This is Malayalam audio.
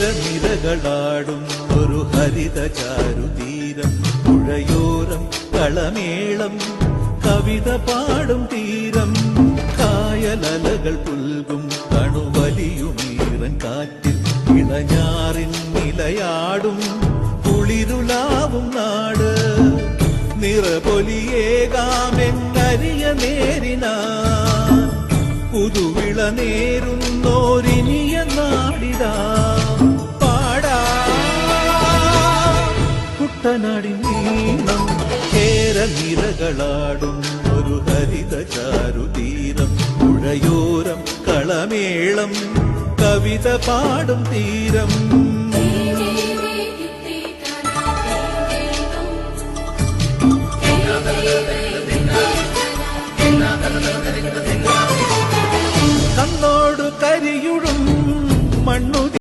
കേരനിരകളാടും ഒരു ഹരിത ചാരുതീരം, പുഴയോരം കളമേളം കവിത പാടും തീരം, കായലലകൾ പുൽകും കണുവലിയുമീറൻ കാറ്റിൽ ഇളഞ്ഞാറിൻ നിലയാടും കുളിരുലാവും നാട്, നിറപൊലിയേകാമെന്നരിയ നേരിനാ പുതുവിള നേരുന്നോരിനിയ നാടിടാ പാടാ കുട്ടനാടിൻ നീളം. കേരനിരകളാടും ഒരു ഹരിത ചാരുതീരം, പുഴയോരം കളമേളം കവിത പാടും തീരം. കന്നോടു കരിയുടും മണ്ണു